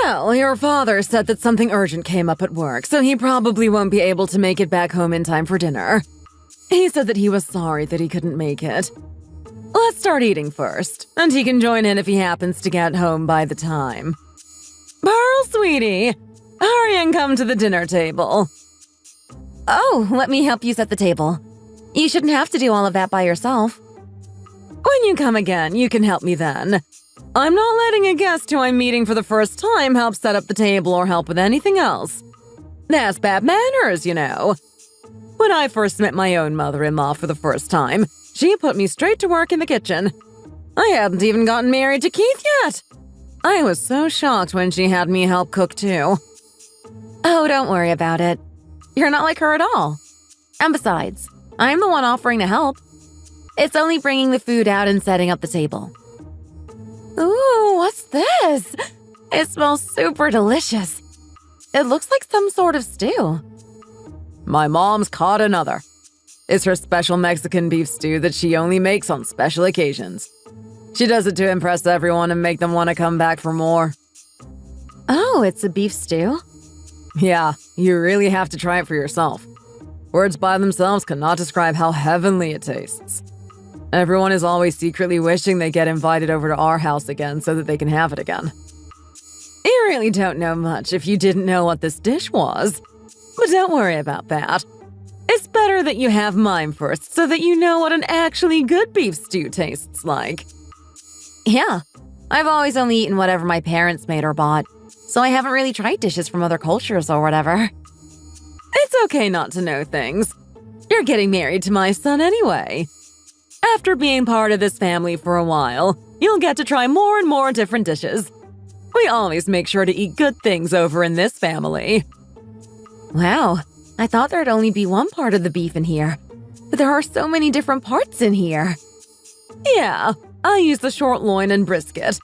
Well, your father said that something urgent came up at work, so he probably won't be able to make it back home in time for dinner. He said that he was sorry that he couldn't make it. Let's start eating first, and he can join in if he happens to get home by the time. Pearl, sweetie, hurry and come to the dinner table. Oh, let me help you set the table. You shouldn't have to do all of that by yourself. When you come again, you can help me then. I'm not letting a guest who I'm meeting for the first time help set up the table or help with anything else. That's bad manners, you know. When I first met my own mother-in-law for the first time, she put me straight to work in the kitchen. I hadn't even gotten married to Keith yet. I was so shocked when she had me help cook too. Oh, don't worry about it. You're not like her at all. And besides, I'm the one offering to help. It's only bringing the food out and setting up the table. Ooh, what's this? It smells super delicious. It looks like some sort of stew. My mom's caught another. It's her special Mexican beef stew that she only makes on special occasions. She does it to impress everyone and make them want to come back for more. Oh, it's a beef stew? Yeah, you really have to try it for yourself. Words by themselves cannot describe how heavenly it tastes. Everyone is always secretly wishing they get invited over to our house again so that they can have it again. You really don't know much if you didn't know what this dish was. But don't worry about that. It's better that you have mine first so that you know what an actually good beef stew tastes like. Yeah, I've always only eaten whatever my parents made or bought, so I haven't really tried dishes from other cultures or whatever. It's okay not to know things. You're getting married to my son anyway. After being part of this family for a while, you'll get to try more and more different dishes. We always make sure to eat good things over in this family. Wow, I thought there'd only be one part of the beef in here, but there are so many different parts in here. Yeah, I use the short loin and brisket.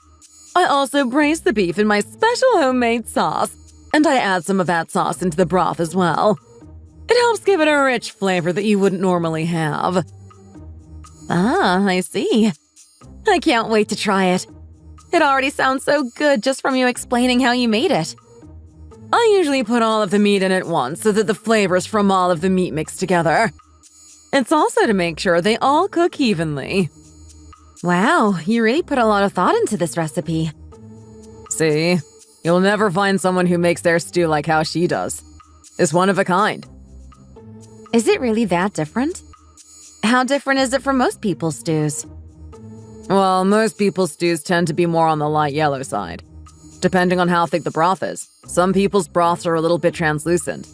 I also braise the beef in my special homemade sauce, and I add some of that sauce into the broth as well. It helps give it a rich flavor that you wouldn't normally have. Ah, I see. I can't wait to try it. It already sounds so good just from you explaining how you made it. I usually put all of the meat in at once so that the flavors from all of the meat mix together. It's also to make sure they all cook evenly. Wow, you really put a lot of thought into this recipe. See? You'll never find someone who makes their stew like how she does. It's one of a kind. Is it really that different? How different is it from most people's stews? Well, most people's stews tend to be more on the light yellow side. Depending on how thick the broth is, some people's broths are a little bit translucent.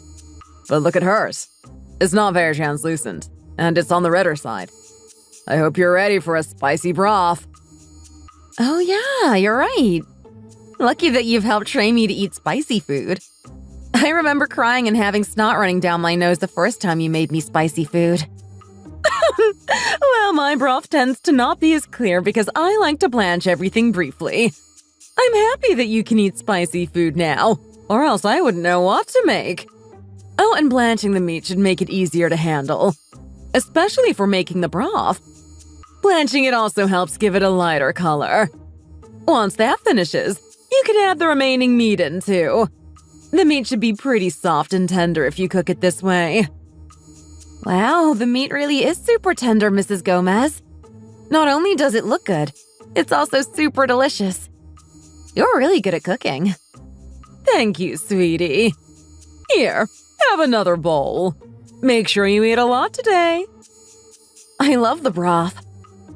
But look at hers. It's not very translucent, and it's on the redder side. I hope you're ready for a spicy broth. Oh yeah, you're right. Lucky that you've helped train me to eat spicy food. I remember crying and having snot running down my nose the first time you made me spicy food. Well, my broth tends to not be as clear because I like to blanch everything briefly. I'm happy that you can eat spicy food now, or else I wouldn't know what to make. Oh, and blanching the meat should make it easier to handle, especially for making the broth. Blanching it also helps give it a lighter color. Once that finishes, you can add the remaining meat in too. The meat should be pretty soft and tender if you cook it this way. Wow, the meat really is super tender, Mrs. Gomez. Not only does it look good, it's also super delicious. You're really good at cooking. Thank you, sweetie. Here, have another bowl. Make sure you eat a lot today. I love the broth.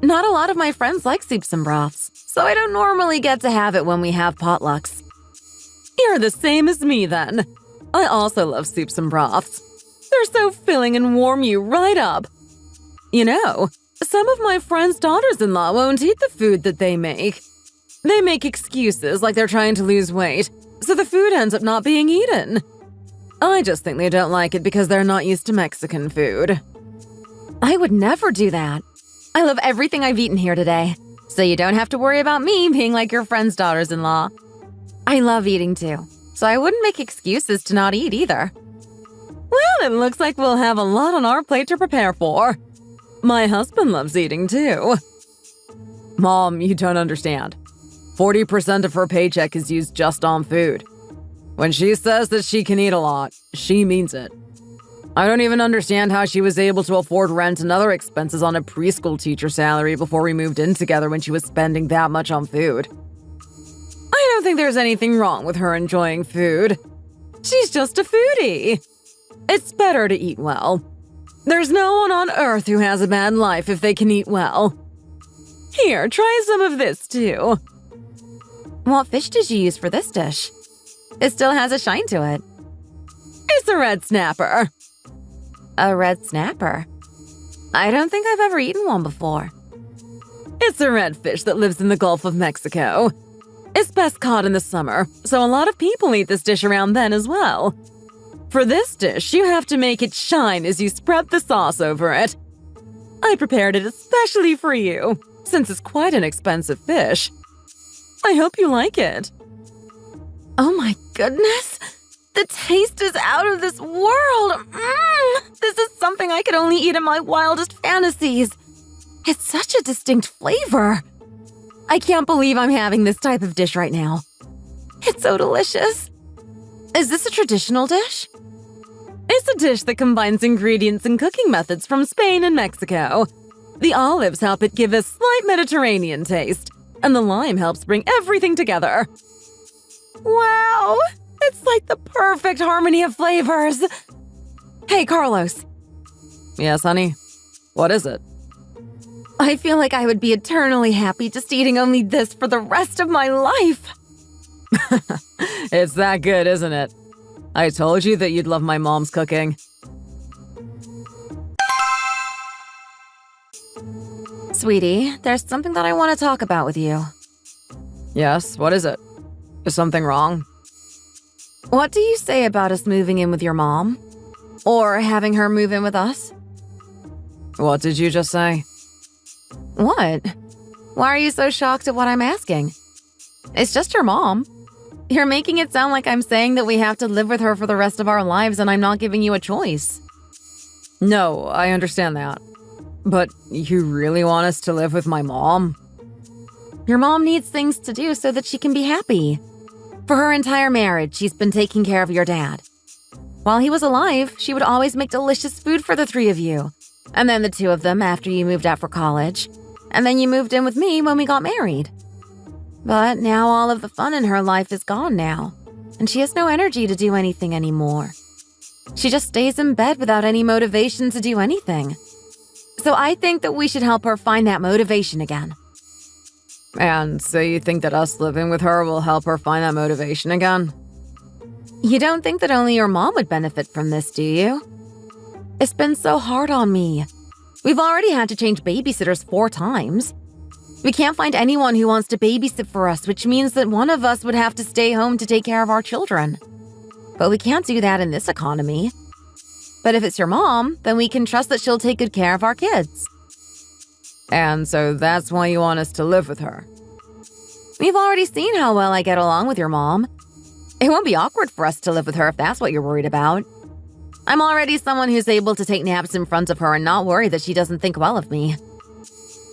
Not a lot of my friends like soups and broths, so I don't normally get to have it when we have potlucks. You're the same as me then. I also love soups and broths. They're so filling and warm you right up. You know, some of my friends' daughters-in-law won't eat the food that they make. They make excuses like they're trying to lose weight, so the food ends up not being eaten. I just think they don't like it because they're not used to Mexican food. I would never do that. I love everything I've eaten here today, so you don't have to worry about me being like your friends' daughters-in-law. I love eating too, so I wouldn't make excuses to not eat either. Well, it looks like we'll have a lot on our plate to prepare for. My husband loves eating too. Mom, you don't understand. 40% of her paycheck is used just on food. When she says that she can eat a lot, she means it. I don't even understand how she was able to afford rent and other expenses on a preschool teacher salary before we moved in together when she was spending that much on food. I don't think there's anything wrong with her enjoying food. She's just a foodie. It's better to eat well. There's no one on earth who has a bad life if they can eat well. Here, try some of this too. What fish did you use for this dish? It still has a shine to it. It's a red snapper. A red snapper? I don't think I've ever eaten one before. It's a red fish that lives in the Gulf of Mexico. It's best caught in the summer, so a lot of people eat this dish around then as well. For this dish, you have to make it shine as you spread the sauce over it. I prepared it especially for you, since it's quite an expensive fish. I hope you like it. Oh my goodness! The taste is out of this world! This is something I could only eat in my wildest fantasies. It's such a distinct flavor. I can't believe I'm having this type of dish right now. It's so delicious. Is this a traditional dish? It's a dish that combines ingredients and cooking methods from Spain and Mexico. The olives help it give a slight Mediterranean taste, and the lime helps bring everything together. Wow! It's like the perfect harmony of flavors. Hey, Carlos. Yes, honey? What is it? I feel like I would be eternally happy just eating only this for the rest of my life. It's that good, isn't it? I told you that you'd love my mom's cooking. Sweetie, there's something that I want to talk about with you. Yes, what is it? Is something wrong? What do you say about us moving in with your mom? Or having her move in with us? What did you just say? What? Why are you so shocked at what I'm asking? It's just your mom. You're making it sound like I'm saying that we have to live with her for the rest of our lives and I'm not giving you a choice. No, I understand that. But you really want us to live with my mom? Your mom needs things to do so that she can be happy. For her entire marriage, she's been taking care of your dad. While he was alive, she would always make delicious food for the three of you. And then the two of them after you moved out for college. And then you moved in with me when we got married. But now all of the fun in her life is gone now. And she has no energy to do anything anymore. She just stays in bed without any motivation to do anything. So I think that we should help her find that motivation again. And so you think that us living with her will help her find that motivation again? You don't think that only your mom would benefit from this, do you? It's been so hard on me. We've already had to change babysitters 4 times. We can't find anyone who wants to babysit for us, which means that one of us would have to stay home to take care of our children. But we can't do that in this economy. But if it's your mom, then we can trust that she'll take good care of our kids. And so that's why you want us to live with her? We've already seen how well I get along with your mom. It won't be awkward for us to live with her if that's what you're worried about. I'm already someone who's able to take naps in front of her and not worry that she doesn't think well of me.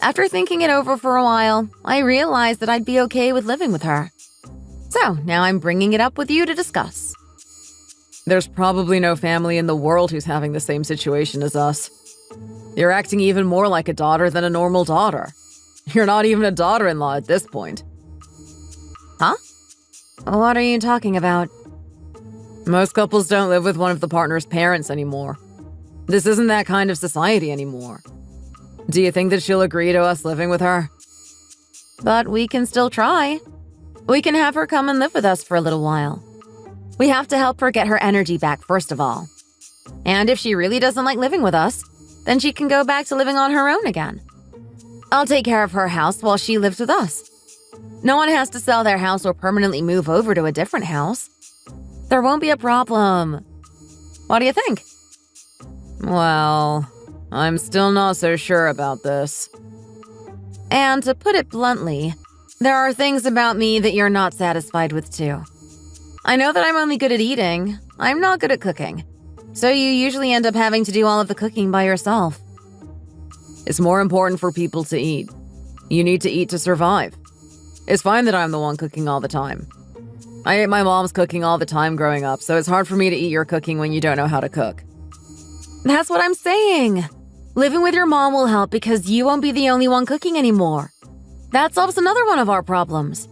After thinking it over for a while, I realized that I'd be okay with living with her. So now I'm bringing it up with you to discuss. There's probably no family in the world who's having the same situation as us. You're acting even more like a daughter than a normal daughter. You're not even a daughter-in-law at this point. Huh? What are you talking about? Most couples don't live with one of the partner's parents anymore. This isn't that kind of society anymore. Do you think that she'll agree to us living with her? But we can still try. We can have her come and live with us for a little while. We have to help her get her energy back first of all. And if she really doesn't like living with us, then she can go back to living on her own again. I'll take care of her house while she lives with us. No one has to sell their house or permanently move over to a different house. There won't be a problem. What do you think? Well, I'm still not so sure about this. And to put it bluntly, there are things about me that you're not satisfied with too. I know that I'm only good at eating. I'm not good at cooking. So you usually end up having to do all of the cooking by yourself. It's more important for people to eat. You need to eat to survive. It's fine that I'm the one cooking all the time. I ate my mom's cooking all the time growing up, so it's hard for me to eat your cooking when you don't know how to cook. That's what I'm saying. Living with your mom will help because you won't be the only one cooking anymore. That solves another one of our problems.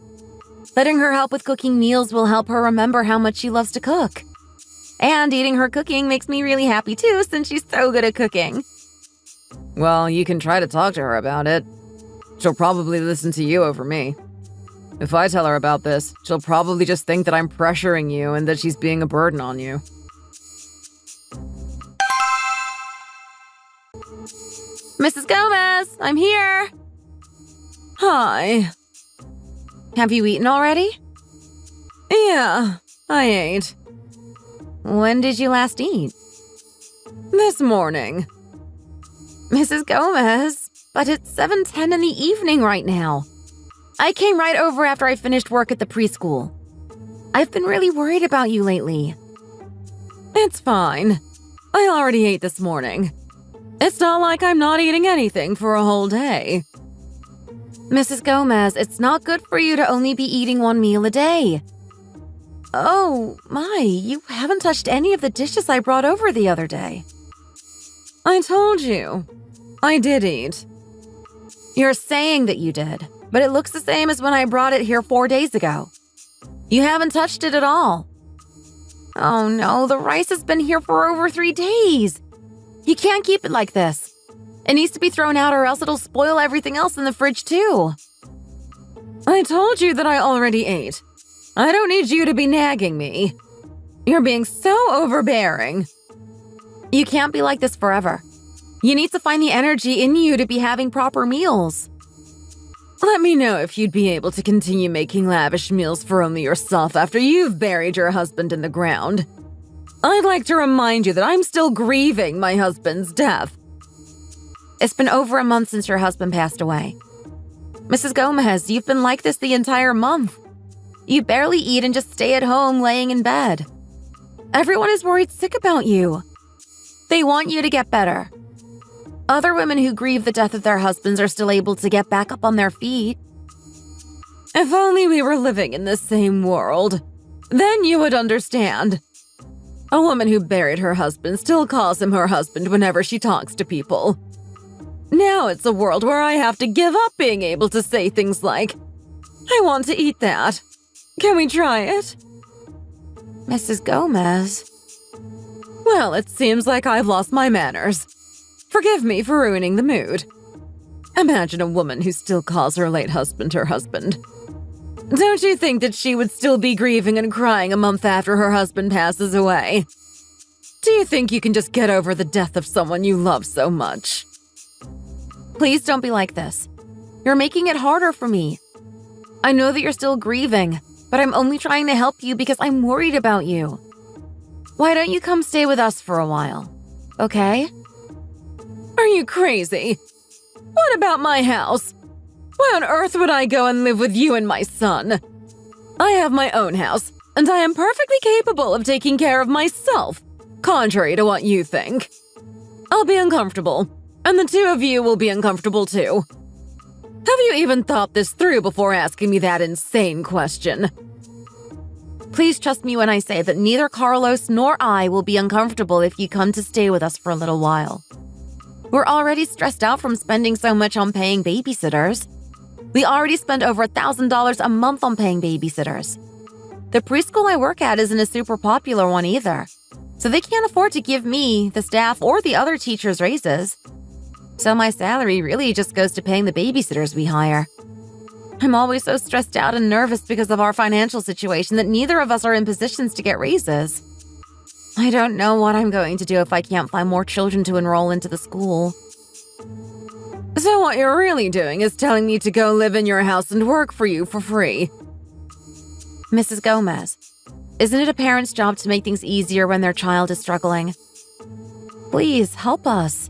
Letting her help with cooking meals will help her remember how much she loves to cook. And eating her cooking makes me really happy too, since she's so good at cooking. Well, you can try to talk to her about it. She'll probably listen to you over me. If I tell her about this, she'll probably just think that I'm pressuring you and that she's being a burden on you. Mrs. Gomez, I'm here. Hi. Have you eaten already? Yeah, I ate. When did you last eat? This morning. Mrs. Gomez, but it's 7:10 in the evening right now. I came right over after I finished work at the preschool. I've been really worried about you lately. It's fine. I already ate this morning. It's not like I'm not eating anything for a whole day. Mrs. Gomez, it's not good for you to only be eating one meal a day. Oh, my, you haven't touched any of the dishes I brought over the other day. I told you. I did eat. You're saying that you did, but it looks the same as when I brought it here 4 days ago. You haven't touched it at all. Oh no, the rice has been here for over 3 days. You can't keep it like this. It needs to be thrown out or else it'll spoil everything else in the fridge too. I told you that I already ate. I don't need you to be nagging me. You're being so overbearing. You can't be like this forever. You need to find the energy in you to be having proper meals. Let me know if you'd be able to continue making lavish meals for only yourself after you've buried your husband in the ground. I'd like to remind you that I'm still grieving my husband's death. It's been over a month since your husband passed away. Mrs. Gomez, you've been like this the entire month. You barely eat and just stay at home laying in bed. Everyone is worried sick about you. They want you to get better. Other women who grieve the death of their husbands are still able to get back up on their feet. If only we were living in the same world. Then you would understand. A woman who buried her husband still calls him her husband whenever she talks to people. Now it's a world where I have to give up being able to say things like, I want to eat that. Can we try it? Mrs. Gomez. Well, it seems like I've lost my manners. Forgive me for ruining the mood. Imagine a woman who still calls her late husband her husband. Don't you think that she would still be grieving and crying a month after her husband passes away? Do you think you can just get over the death of someone you love so much? Please don't be like this. You're making it harder for me. I know that you're still grieving, but I'm only trying to help you because I'm worried about you. Why don't you come stay with us for a while, okay? Are you crazy? What about my house? Why on earth would I go and live with you and my son? I have my own house, and I am perfectly capable of taking care of myself, contrary to what you think. I'll be uncomfortable, and the two of you will be uncomfortable too. Have you even thought this through before asking me that insane question? Please trust me when I say that neither Carlos nor I will be uncomfortable if you come to stay with us for a little while. We're already stressed out from spending so much on paying babysitters. We already spend over $1,000 a month on paying babysitters. The preschool I work at isn't a super popular one either, so they can't afford to give me, the staff, or the other teachers raises. So my salary really just goes to paying the babysitters we hire. I'm always so stressed out and nervous because of our financial situation that neither of us are in positions to get raises. I don't know what I'm going to do if I can't find more children to enroll into the school. So what you're really doing is telling me to go live in your house and work for you for free. Mrs. Gomez, isn't it a parent's job to make things easier when their child is struggling? Please, help us.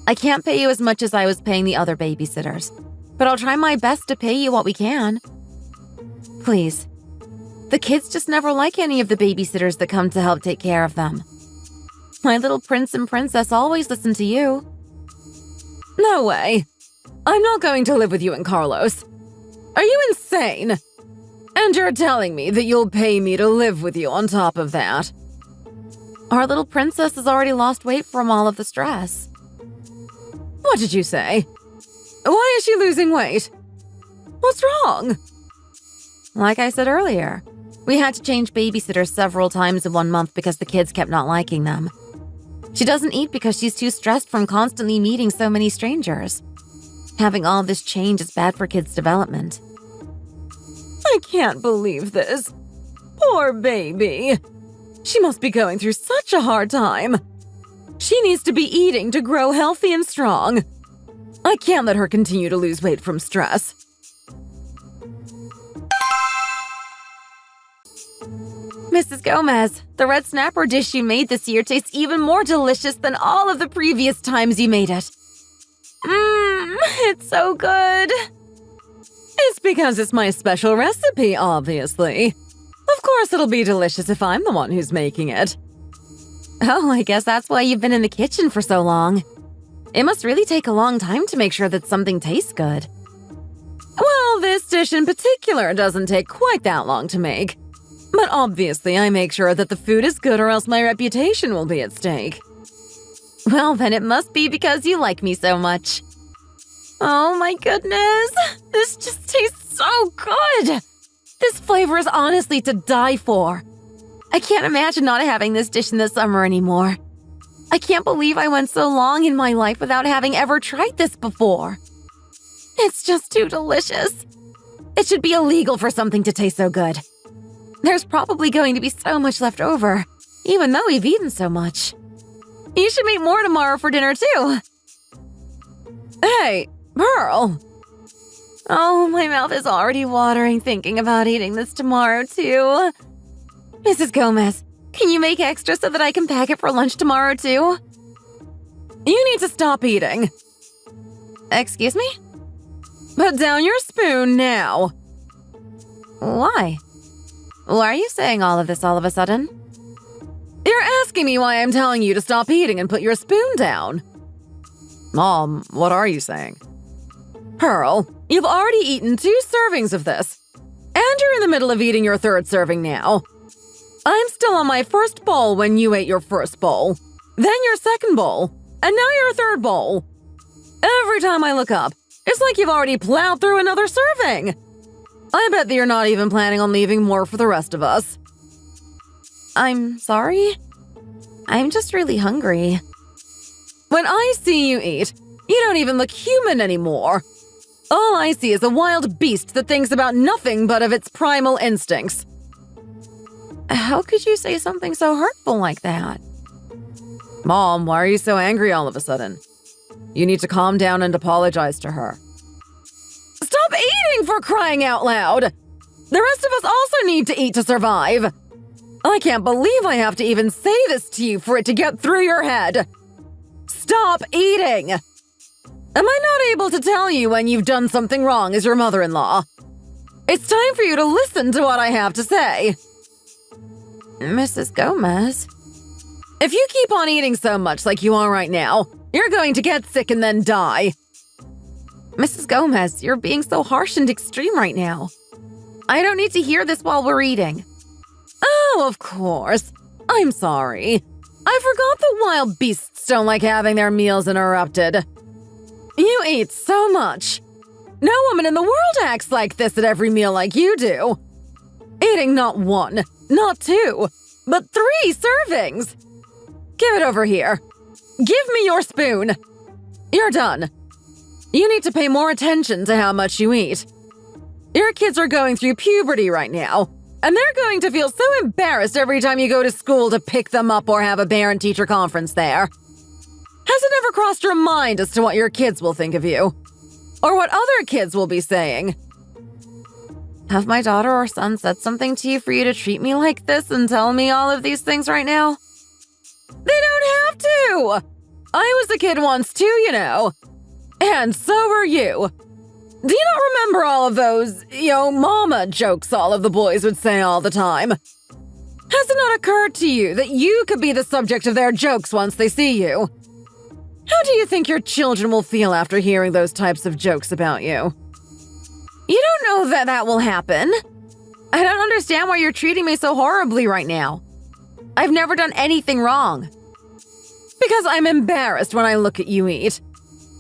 I can't pay you as much as I was paying the other babysitters, but I'll try my best to pay you what we can. Please. The kids just never like any of the babysitters that come to help take care of them. My little prince and princess always listen to you. No way. I'm not going to live with you and Carlos. Are you insane? And you're telling me that you'll pay me to live with you on top of that? Our little princess has already lost weight from all of the stress. What did you say? Why is she losing weight? What's wrong? Like I said earlier, we had to change babysitters several times in 1 month because the kids kept not liking them. She doesn't eat because she's too stressed from constantly meeting so many strangers. Having all this change is bad for kids' development. I can't believe this. Poor baby. She must be going through such a hard time. She needs to be eating to grow healthy and strong. I can't let her continue to lose weight from stress. Mrs. Gomez, the red snapper dish you made this year tastes even more delicious than all of the previous times you made it. It's so good. It's because it's my special recipe, obviously. Of course it'll be delicious if I'm the one who's making it. Oh, I guess that's why you've been in the kitchen for so long. It must really take a long time to make sure that something tastes good. Well, this dish in particular doesn't take quite that long to make. But obviously I make sure that the food is good or else my reputation will be at stake. Well, then it must be because you like me so much. Oh my goodness, this just tastes so good! This flavor is honestly to die for. I can't imagine not having this dish in the summer anymore. I can't believe I went so long in my life without having ever tried this before. It's just too delicious. It should be illegal for something to taste so good. There's probably going to be so much left over, even though we've eaten so much. You should make more tomorrow for dinner, too. Hey, Pearl. Oh, my mouth is already watering thinking about eating this tomorrow, too. Mrs. Gomez, can you make extra so that I can pack it for lunch tomorrow, too? You need to stop eating. Excuse me? Put down your spoon now. Why? Why are you saying all of this all of a sudden? You're asking me why I'm telling you to stop eating and put your spoon down. Mom, what are you saying? Pearl, you've already eaten 2 servings of this. And you're in the middle of eating your 3rd serving now. I'm still on my 1st bowl when you ate your 1st bowl. Then your 2nd bowl. And now your 3rd bowl. Every time I look up, it's like you've already plowed through another serving. I bet that you're not even planning on leaving more for the rest of us. I'm sorry? I'm just really hungry. When I see you eat, you don't even look human anymore. All I see is a wild beast that thinks about nothing but of its primal instincts. How could you say something so hurtful like that? Mom, why are you so angry all of a sudden? You need to calm down and apologize to her. Stop eating, for crying out loud! The rest of us also need to eat to survive. I can't believe I have to even say this to you for it to get through your head. Stop eating! Am I not able to tell you when you've done something wrong as your mother-in-law? It's time for you to listen to what I have to say. Mrs. Gomez? If you keep on eating so much like you are right now, you're going to get sick and then die. Mrs. Gomez, you're being so harsh and extreme right now. I don't need to hear this while we're eating. Oh, of course. I'm sorry. I forgot that wild beasts don't like having their meals interrupted. You eat so much. No woman in the world acts like this at every meal like you do. Eating not 1, not 2, but 3 servings. Give it over here. Give me your spoon. You're done. You need to pay more attention to how much you eat. Your kids are going through puberty right now, and they're going to feel so embarrassed every time you go to school to pick them up or have a parent-teacher conference there. Has it ever crossed your mind as to what your kids will think of you? Or what other kids will be saying? Have my daughter or son said something to you for you to treat me like this and tell me all of these things right now? They don't have to! I was a kid once too, you know. And so were you. Do you not remember all of those, mama jokes all of the boys would say all the time? Has it not occurred to you that you could be the subject of their jokes once they see you? How do you think your children will feel after hearing those types of jokes about you? You don't know that will happen. I don't understand why you're treating me so horribly right now. I've never done anything wrong. Because I'm embarrassed when I look at you eat.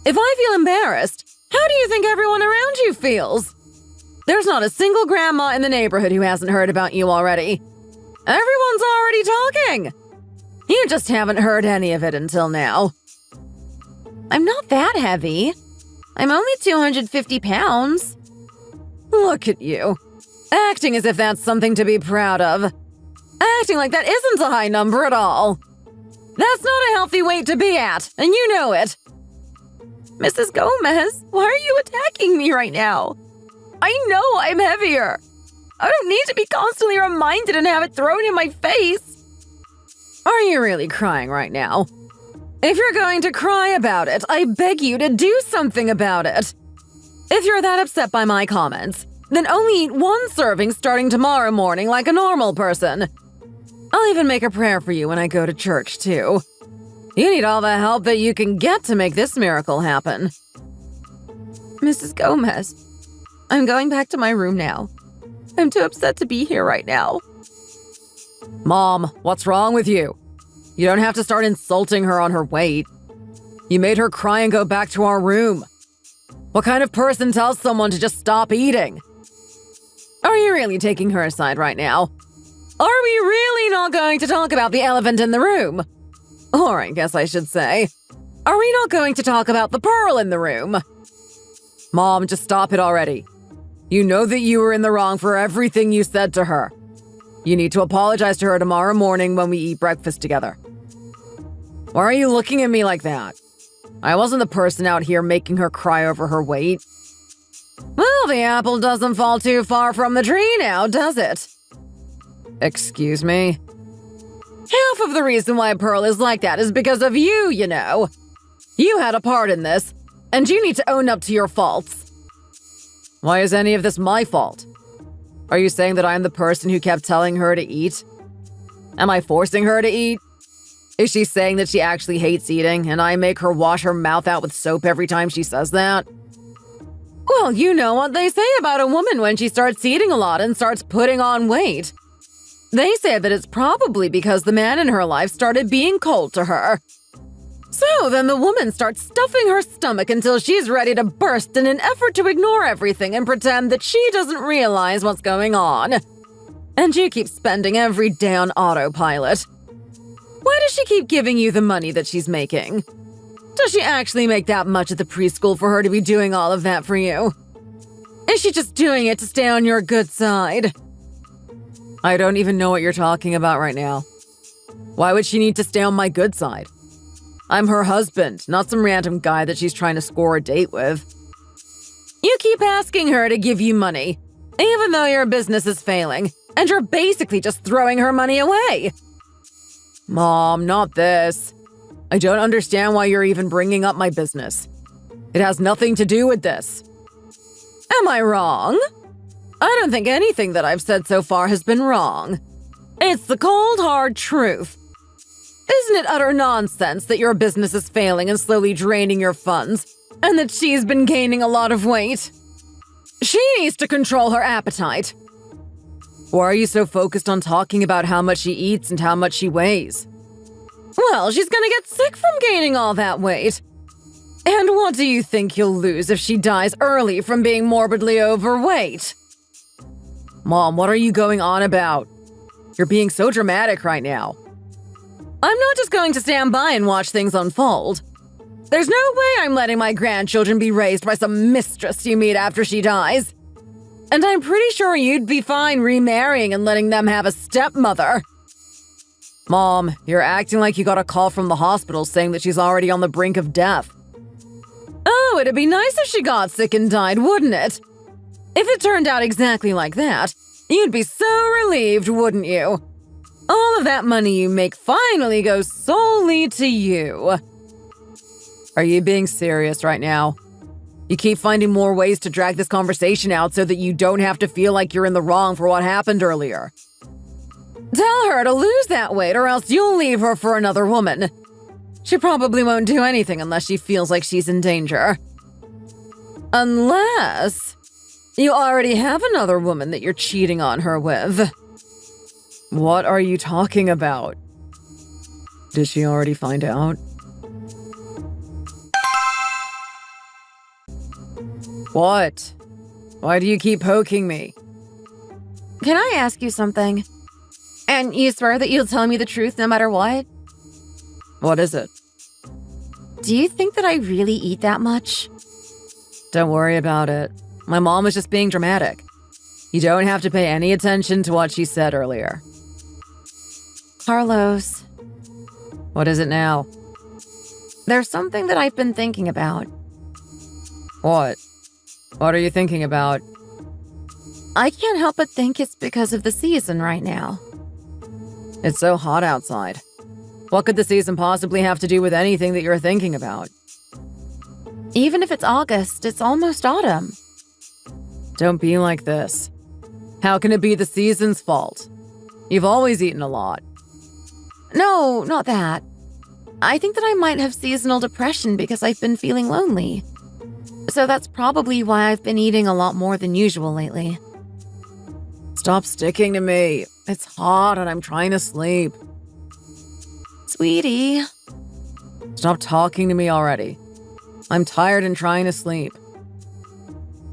If I feel embarrassed, how do you think everyone around you feels? There's not a single grandma in the neighborhood who hasn't heard about you already. Everyone's already talking. You just haven't heard any of it until now. I'm not that heavy. I'm only 250 pounds. Look at you. Acting as if that's something to be proud of. Acting like that isn't a high number at all. That's not a healthy weight to be at, and you know it. Mrs. Gomez, why are you attacking me right now? I know I'm heavier. I don't need to be constantly reminded and have it thrown in my face. Are you really crying right now? If you're going to cry about it, I beg you to do something about it. If you're that upset by my comments, then only eat one serving starting tomorrow morning like a normal person. I'll even make a prayer for you when I go to church, too. You need all the help that you can get to make this miracle happen. Mrs. Gomez, I'm going back to my room now. I'm too upset to be here right now. Mom, what's wrong with you? You don't have to start insulting her on her weight. You made her cry and go back to our room. What kind of person tells someone to just stop eating? Are you really taking her aside right now? Are we really not going to talk about the elephant in the room? Or I guess I should say, are we not going to talk about the pearl in the room? Mom, just stop it already. You know that you were in the wrong for everything you said to her. You need to apologize to her tomorrow morning when we eat breakfast together. Why are you looking at me like that? I wasn't the person out here making her cry over her weight. Well, the apple doesn't fall too far from the tree now, does it? Excuse me? Half of the reason why Pearl is like that is because of you, you know. You had a part in this, and you need to own up to your faults. Why is any of this my fault? Are you saying that I'm the person who kept telling her to eat? Am I forcing her to eat? Is she saying that she actually hates eating, and I make her wash her mouth out with soap every time she says that? Well, you know what they say about a woman when she starts eating a lot and starts putting on weight. They say that it's probably because the man in her life started being cold to her. So then the woman starts stuffing her stomach until she's ready to burst in an effort to ignore everything and pretend that she doesn't realize what's going on. And you keep spending every day on autopilot. Why does she keep giving you the money that she's making? Does she actually make that much at the preschool for her to be doing all of that for you? Is she just doing it to stay on your good side? I don't even know what you're talking about right now. Why would she need to stay on my good side? I'm her husband, not some random guy that she's trying to score a date with. You keep asking her to give you money, even though your business is failing, and you're basically just throwing her money away. Mom, not this. I don't understand why you're even bringing up my business. It has nothing to do with this. Am I wrong? I don't think anything that I've said so far has been wrong. It's the cold, hard truth. Isn't it utter nonsense that your business is failing and slowly draining your funds, and that she's been gaining a lot of weight? She needs to control her appetite. Why are you so focused on talking about how much she eats and how much she weighs? Well, she's gonna get sick from gaining all that weight. And what do you think you'll lose if she dies early from being morbidly overweight? Mom, what are you going on about? You're being so dramatic right now. I'm not just going to stand by and watch things unfold. There's no way I'm letting my grandchildren be raised by some mistress you meet after she dies. And I'm pretty sure you'd be fine remarrying and letting them have a stepmother. Mom, you're acting like you got a call from the hospital saying that she's already on the brink of death. Oh, it'd be nice if she got sick and died, wouldn't it? If it turned out exactly like that, you'd be so relieved, wouldn't you? All of that money you make finally goes solely to you. Are you being serious right now? You keep finding more ways to drag this conversation out so that you don't have to feel like you're in the wrong for what happened earlier. Tell her to lose that weight or else you'll leave her for another woman. She probably won't do anything unless she feels like she's in danger. Unless You already have another woman that you're cheating on her with. What are you talking about? Did she already find out? What? Why do you keep poking me? Can I ask you something? And you swear that you'll tell me the truth no matter what? What is it? Do you think that I really eat that much? Don't worry about it. My mom was just being dramatic. You don't have to pay any attention to what she said earlier. Carlos. What is it now? There's something that I've been thinking about. What? What are you thinking about? I can't help but think it's because of the season right now. It's so hot outside. What could the season possibly have to do with anything that you're thinking about? Even if it's August, it's almost autumn. Don't be like this. How can it be the season's fault? You've always eaten a lot. No, not that. I think that I might have seasonal depression because I've been feeling lonely. So that's probably why I've been eating a lot more than usual lately. Stop sticking to me. It's hot and I'm trying to sleep. Sweetie. Stop talking to me already. I'm tired and trying to sleep.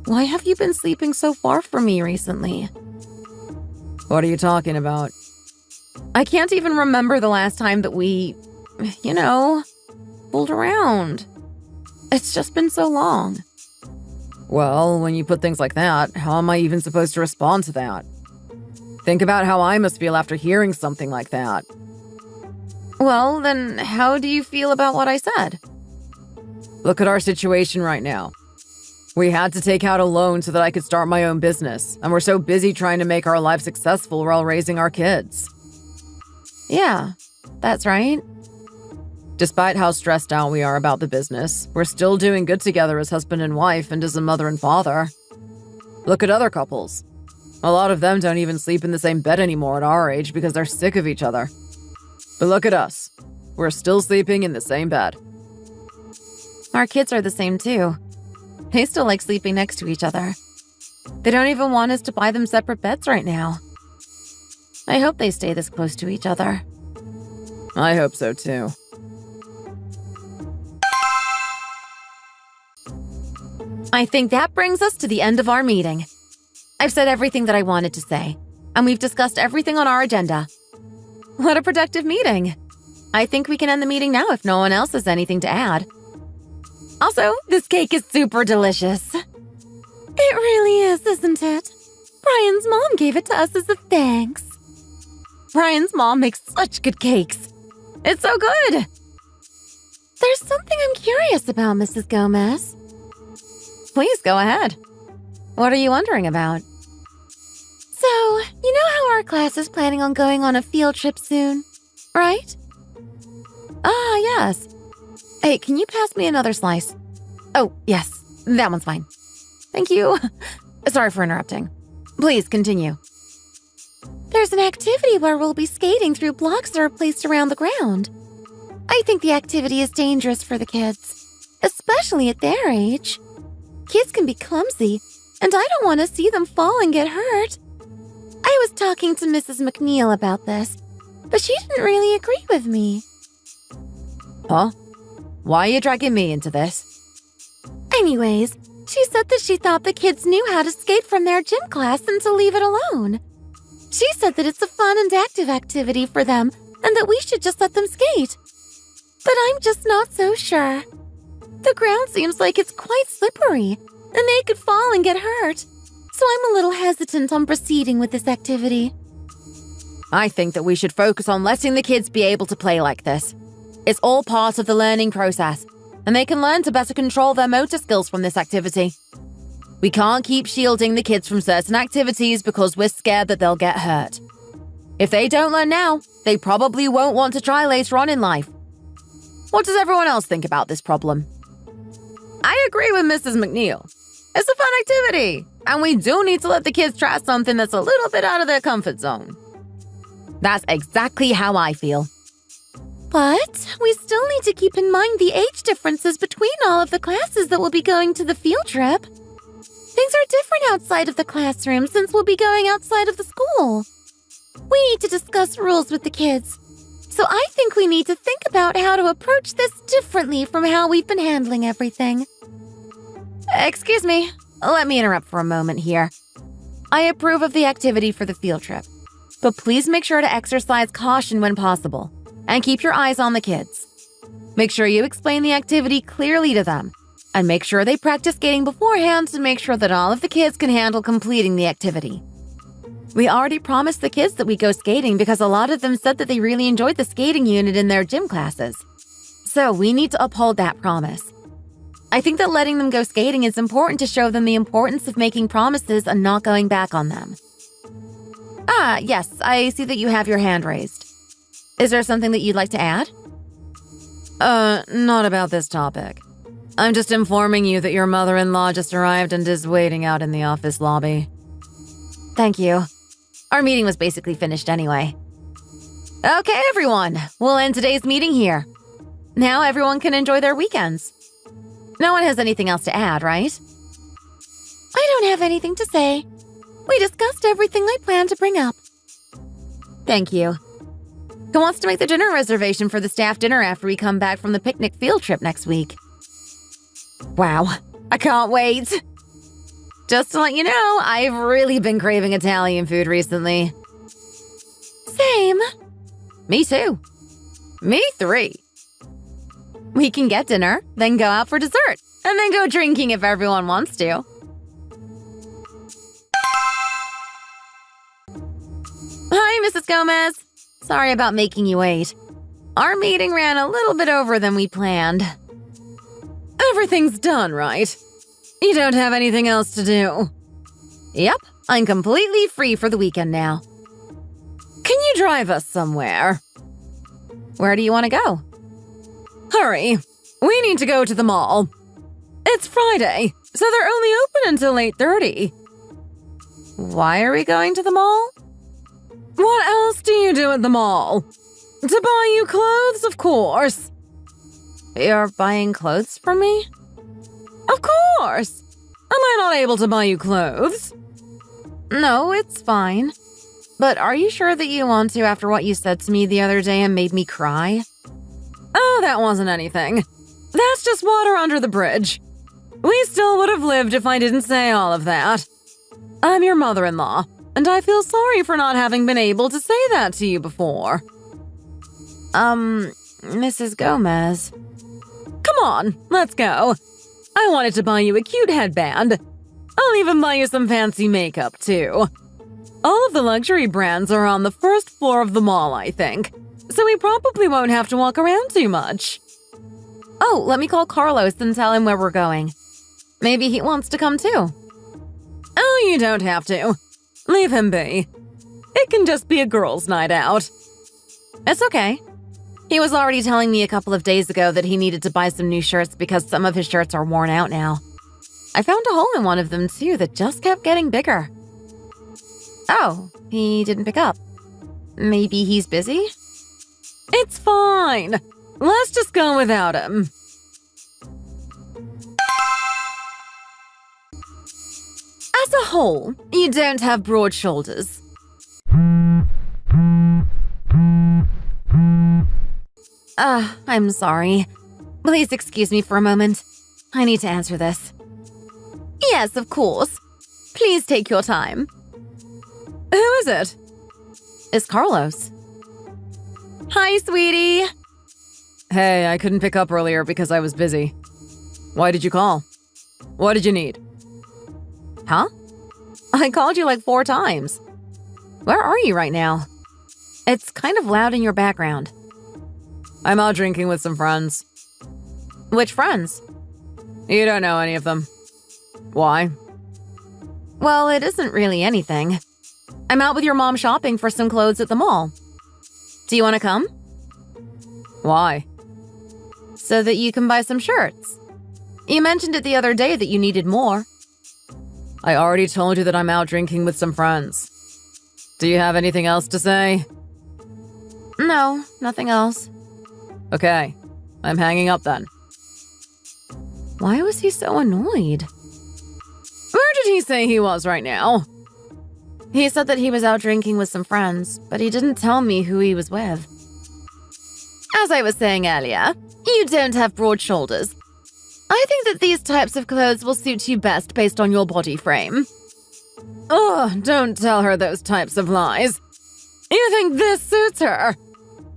Why have you been sleeping so far from me recently? What are you talking about? I can't even remember the last time that we, fooled around. It's just been so long. Well, when you put things like that, how am I even supposed to respond to that? Think about how I must feel after hearing something like that. Well, then how do you feel about what I said? Look at our situation right now. We had to take out a loan so that I could start my own business, and we're so busy trying to make our life successful while raising our kids. Yeah, that's right. Despite how stressed out we are about the business, we're still doing good together as husband and wife and as a mother and father. Look at other couples. A lot of them don't even sleep in the same bed anymore at our age because they're sick of each other. But look at us. We're still sleeping in the same bed. Our kids are the same too. They still like sleeping next to each other. They don't even want us to buy them separate beds right now. I hope they stay this close to each other. I hope so too. I think that brings us to the end of our meeting. I've said everything that I wanted to say, and we've discussed everything on our agenda. What a productive meeting. I think we can end the meeting now if no one else has anything to add. Also, this cake is super delicious. It really is, isn't it? Brian's mom gave it to us as a thanks. Brian's mom makes such good cakes. It's so good. There's something I'm curious about, Mrs. Gomez. Please go ahead. What are you wondering about? So, you know how our class is planning on going on a field trip soon, right? Ah, yes. Hey, can you pass me another slice? Oh, yes, that one's fine. Thank you. Sorry for interrupting. Please continue. There's an activity where we'll be skating through blocks that are placed around the ground. I think the activity is dangerous for the kids, especially at their age. Kids can be clumsy, and I don't want to see them fall and get hurt. I was talking to Mrs. McNeil about this, but she didn't really agree with me. Huh? Why are you dragging me into this? Anyways, she said that she thought the kids knew how to skate from their gym class and to leave it alone. She said that it's a fun and active activity for them and that we should just let them skate. But I'm just not so sure. The ground seems like it's quite slippery, and they could fall and get hurt. So I'm a little hesitant on proceeding with this activity. I think that we should focus on letting the kids be able to play like this. It's all part of the learning process, and they can learn to better control their motor skills from this activity. We can't keep shielding the kids from certain activities because we're scared that they'll get hurt. If they don't learn now, they probably won't want to try later on in life. What does everyone else think about this problem? I agree with Mrs. McNeil. It's a fun activity, and we do need to let the kids try something that's a little bit out of their comfort zone. That's exactly how I feel. But we still need to keep in mind the age differences between all of the classes that will be going to the field trip. Things are different outside of the classroom since we'll be going outside of the school. We need to discuss rules with the kids. So I think we need to think about how to approach this differently from how we've been handling everything. Excuse me, let me interrupt for a moment here. I approve of the activity for the field trip, but please make sure to exercise caution when possible and keep your eyes on the kids. Make sure you explain the activity clearly to them and make sure they practice skating beforehand to make sure that all of the kids can handle completing the activity. We already promised the kids that we go skating because a lot of them said that they really enjoyed the skating unit in their gym classes. So we need to uphold that promise. I think that letting them go skating is important to show them the importance of making promises and not going back on them. Ah, yes, I see that you have your hand raised. Is there something that you'd like to add? Not about this topic. I'm just informing you that your mother-in-law just arrived and is waiting out in the office lobby. Thank you. Our meeting was basically finished anyway. Okay, everyone, we'll end today's meeting here. Now everyone can enjoy their weekends. No one has anything else to add, right? I don't have anything to say. We discussed everything I planned to bring up. Thank you. Who wants to make the dinner reservation for the staff dinner after we come back from the picnic field trip next week? Wow, I can't wait. Just to let you know, I've really been craving Italian food recently. Same. Me too. Me 3. We can get dinner, then go out for dessert, and then go drinking if everyone wants to. Hi, Mrs. Gomez. Sorry about making you wait. Our meeting ran a little bit over than we planned. Everything's done, right? You don't have anything else to do. Yep, I'm completely free for the weekend now. Can you drive us somewhere? Where do you want to go? Hurry, we need to go to the mall. It's Friday, so they're only open until 8:30. Why are we going to the mall? What else do you do at the mall? To buy you clothes, of course. You're buying clothes for me? Of course! Am I not able to buy you clothes? No, it's fine. But are you sure that you want to after what you said to me the other day and made me cry? Oh, that wasn't anything. That's just water under the bridge. We still would have lived if I didn't say all of that. I'm your mother-in-law, and I feel sorry for not having been able to say that to you before. Mrs. Gomez. Come on, let's go. I wanted to buy you a cute headband. I'll even buy you some fancy makeup, too. All of the luxury brands are on the first floor of the mall, I think, so we probably won't have to walk around too much. Oh, let me call Carlos and tell him where we're going. Maybe he wants to come too. Oh, you don't have to. Leave him be. It can just be a girls' night out. It's okay. He was already telling me a couple of days ago that he needed to buy some new shirts because some of his shirts are worn out now. I found a hole in one of them too that just kept getting bigger. Oh, he didn't pick up. Maybe he's busy? It's fine. Let's just go without him. As a whole, you don't have broad shoulders. I'm sorry. Please excuse me for a moment. I need to answer this. Yes, of course. Please take your time. Who is it? It's Carlos. Hi, sweetie. Hey, I couldn't pick up earlier because I was busy. Why did you call? What did you need? Huh? I called you like 4 times. Where are you right now? It's kind of loud in your background. I'm out drinking with some friends. Which friends? You don't know any of them. Why? Well, it isn't really anything. I'm out with your mom shopping for some clothes at the mall. Do you want to come? Why? So that you can buy some shirts. You mentioned it the other day that you needed more. I already told you that I'm out drinking with some friends. Do you have anything else to say? No, nothing else. Okay, I'm hanging up then. Why was he so annoyed? Well, Where did he say he was right now? He said that he was out drinking with some friends, but he didn't tell me who he was with. As I was saying earlier, you don't have broad shoulders. I think that these types of clothes will suit you best based on your body frame. Oh, don't tell her those types of lies. You think this suits her?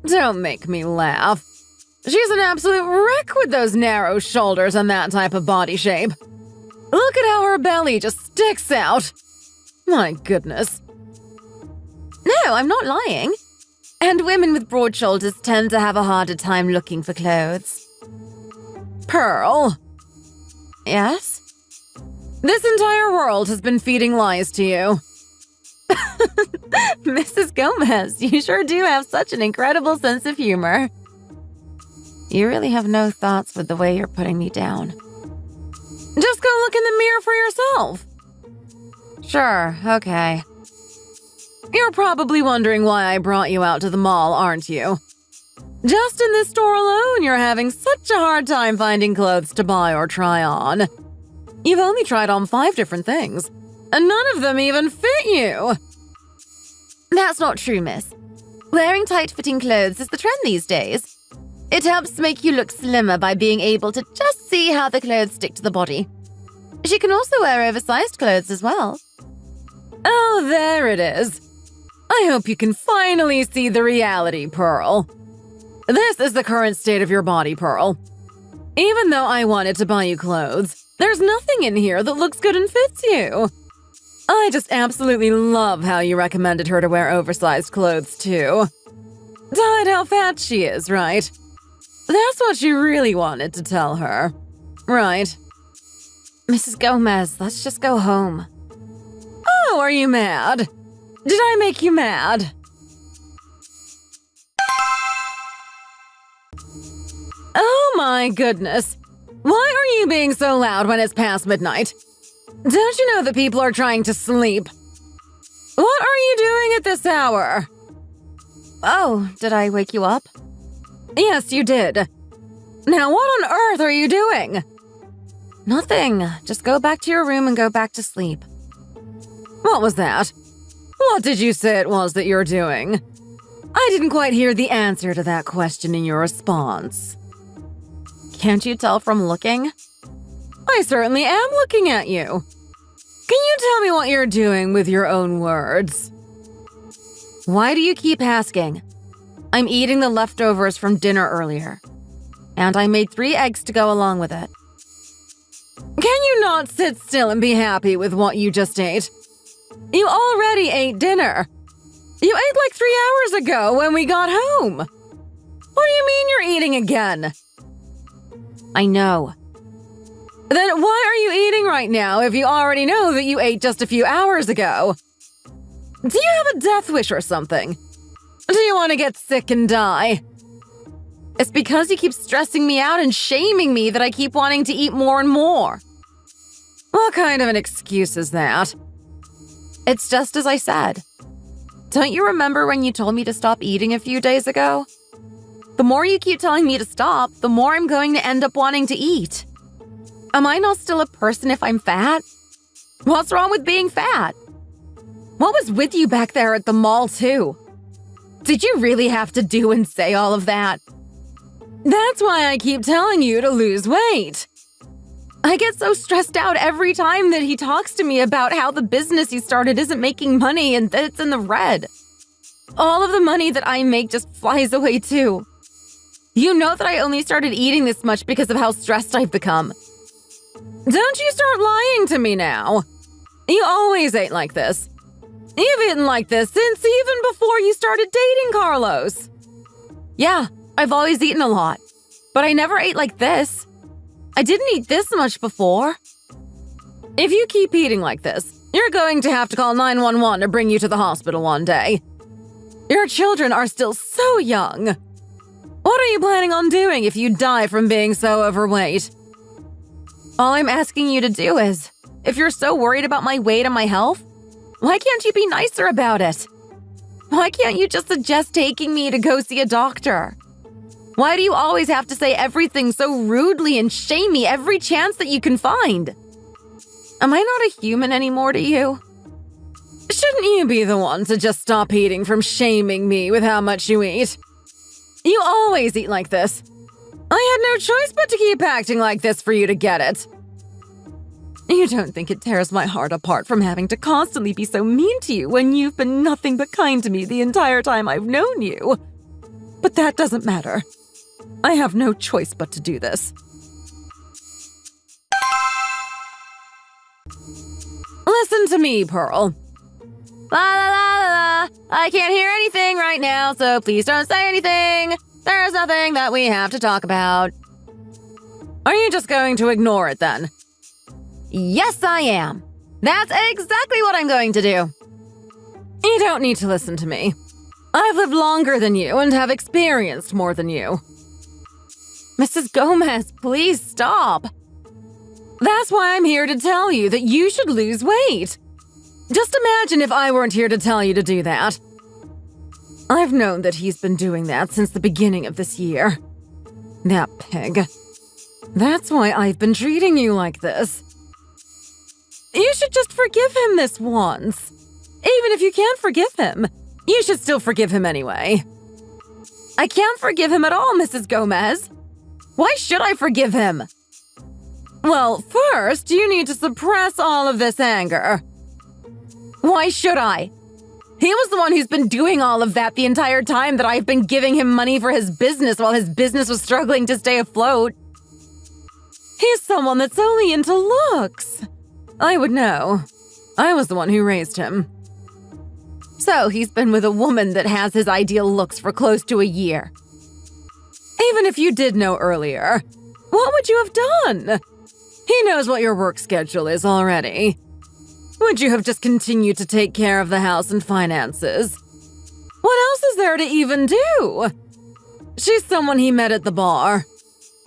Don't make me laugh. She's an absolute wreck with those narrow shoulders and that type of body shape. Look at how her belly just sticks out. My goodness. No, I'm not lying. And women with broad shoulders tend to have a harder time looking for clothes. Pearl. Yes? This entire world has been feeding lies to you. Mrs. Gomez, you sure do have such an incredible sense of humor. You really have no thoughts with the way you're putting me down. Just go look in the mirror for yourself. Sure, okay. You're probably wondering why I brought you out to the mall, aren't you? Just in this store alone, you're having such a hard time finding clothes to buy or try on. You've only tried on 5 different things, and none of them even fit you. That's not true, miss. Wearing tight-fitting clothes is the trend these days. It helps make you look slimmer by being able to just see how the clothes stick to the body. She can also wear oversized clothes as well. Oh, there it is. I hope you can finally see the reality, Pearl. This is the current state of your body, Pearl. Even though I wanted to buy you clothes, there's nothing in here that looks good and fits you. I just absolutely love how you recommended her to wear oversized clothes, too. Tied how fat she is, right? That's what you really wanted to tell her, right? Mrs. Gomez, let's just go home. Oh, are you mad? Did I make you mad? Oh my goodness. Why are you being so loud when it's past midnight? Don't you know that people are trying to sleep? What are you doing at this hour? Oh, did I wake you up? Yes, you did. Now what on earth are you doing? Nothing. Just go back to your room and go back to sleep. What was that? What did you say it was that you're doing? I didn't quite hear the answer to that question in your response. Can't you tell from looking? I certainly am looking at you. Can you tell me what you're doing with your own words? Why do you keep asking? I'm eating the leftovers from dinner earlier. And I made 3 eggs to go along with it. Can you not sit still and be happy with what you just ate? You already ate dinner. You ate like 3 hours ago when we got home. What do you mean you're eating again? I know. Then why are you eating right now if you already know that you ate just a few hours ago? Do you have a death wish or something? Do you want to get sick and die? It's because you keep stressing me out and shaming me that I keep wanting to eat more and more. What kind of an excuse is that? It's just as I said. Don't you remember when you told me to stop eating a few days ago? The more you keep telling me to stop, the more I'm going to end up wanting to eat. Am I not still a person if I'm fat? What's wrong with being fat? What was with you back there at the mall, too? Did you really have to do and say all of that? That's why I keep telling you to lose weight. I get so stressed out every time that he talks to me about how the business he started isn't making money and that it's in the red. All of the money that I make just flies away, too. You know that I only started eating this much because of how stressed I've become. Don't you start lying to me now. You always ate like this. You've eaten like this since even before you started dating Carlos. Yeah, I've always eaten a lot, but I never ate like this. I didn't eat this much before. If you keep eating like this, you're going to have to call 911 to bring you to the hospital one day. Your children are still so young. What are you planning on doing if you die from being so overweight? All I'm asking you to do is, if you're so worried about my weight and my health, why can't you be nicer about it? Why can't you just suggest taking me to go see a doctor? Why do you always have to say everything so rudely and shame me every chance that you can find? Am I not a human anymore to you? Shouldn't you be the one to just stop eating from shaming me with how much you eat? You always eat like this. I had no choice but to keep acting like this for you to get it. You don't think it tears my heart apart from having to constantly be so mean to you when you've been nothing but kind to me the entire time I've known you. But that doesn't matter. I have no choice but to do this. Listen to me, Pearl. La la la la la. I can't hear anything right now, so please don't say anything. There's nothing that we have to talk about. Are you just going to ignore it then? Yes, I am. That's exactly what I'm going to do. You don't need to listen to me. I've lived longer than you and have experienced more than you. Mrs. Gomez, please stop. That's why I'm here to tell you that you should lose weight. Just imagine if I weren't here to tell you to do that. I've known that he's been doing that since the beginning of this year. That pig. That's why I've been treating you like this. You should just forgive him this once. Even if you can't forgive him, you should still forgive him anyway. I can't forgive him at all, Mrs. Gomez. Why should I forgive him? Well, first, you need to suppress all of this anger. Why should I? He was the one who's been doing all of that the entire time that I've been giving him money for his business while his business was struggling to stay afloat. He's someone that's only into looks. I would know. I was the one who raised him. So he's been with a woman that has his ideal looks for close to a year. Even if you did know earlier, what would you have done? He knows what your work schedule is already. Would you have just continued to take care of the house and finances? What else is there to even do? She's someone he met at the bar.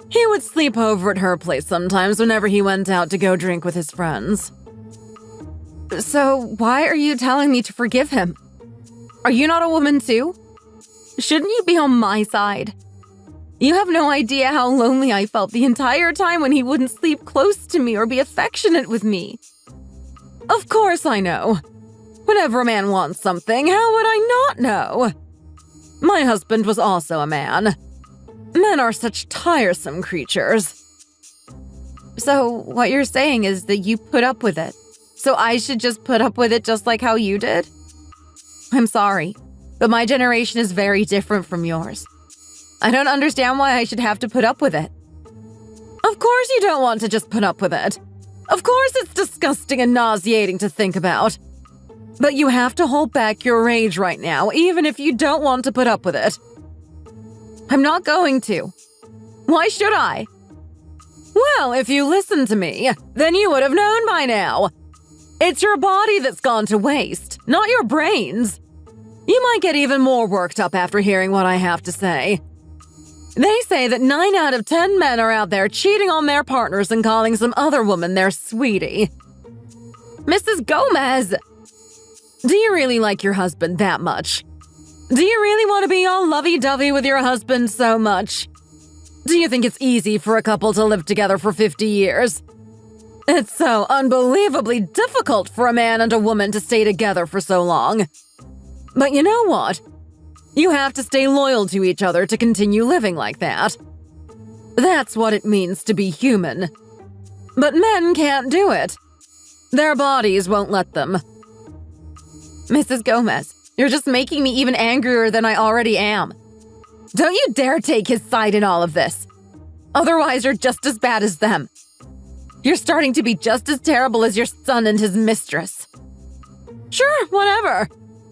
He would sleep over at her place sometimes whenever he went out to go drink with his friends. So why are you telling me to forgive him? Are you not a woman too? Shouldn't you be on my side? You have no idea how lonely I felt the entire time when he wouldn't sleep close to me or be affectionate with me. Of course I know. Whenever a man wants something, how would I not know? My husband was also a man. Men are such tiresome creatures. So what you're saying is that you put up with it. So I should just put up with it just like how you did? I'm sorry, but my generation is very different from yours. I don't understand why I should have to put up with it. Of course you don't want to just put up with it. Of course it's disgusting and nauseating to think about. But you have to hold back your rage right now, even if you don't want to put up with it. I'm not going to. Why should I? Well, if you listened to me, then you would have known by now. It's your body that's gone to waste, not your brains. You might get even more worked up after hearing what I have to say. They say that 9 out of 10 men are out there cheating on their partners and calling some other woman their sweetie. Mrs. Gomez! Do you really like your husband that much? Do you really want to be all lovey-dovey with your husband so much? Do you think it's easy for a couple to live together for 50 years? It's so unbelievably difficult for a man and a woman to stay together for so long. But you know what? You have to stay loyal to each other to continue living like that. That's what it means to be human. But men can't do it. Their bodies won't let them. Mrs. Gomez, you're just making me even angrier than I already am. Don't you dare take his side in all of this. Otherwise, you're just as bad as them. You're starting to be just as terrible as your son and his mistress. Sure, whatever.